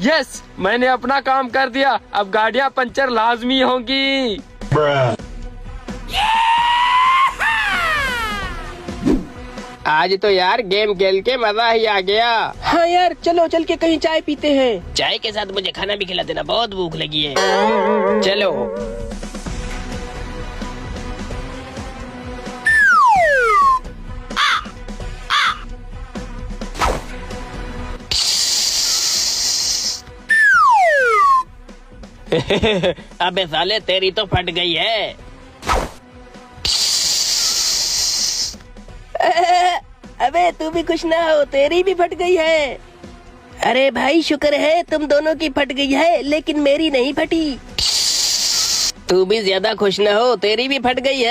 Yes, मैंने अपना काम कर दिया। अब गाड़ियाँ पंचर लाजमी होंगी। आज तो यार गेम खेल के मजा ही आ गया। हाँ यार, चलो चल के कहीं चाय पीते हैं। चाय के साथ मुझे खाना भी खिला देना, बहुत भूख लगी है। चलो। अबे साले, तेरी तो फट गई है। अबे तू भी खुश ना हो, तेरी भी फट गई है। अरे भाई शुक्र है तुम दोनों की फट गई है, लेकिन मेरी नहीं फटी। तू भी ज्यादा खुश ना हो, तेरी भी फट गई है।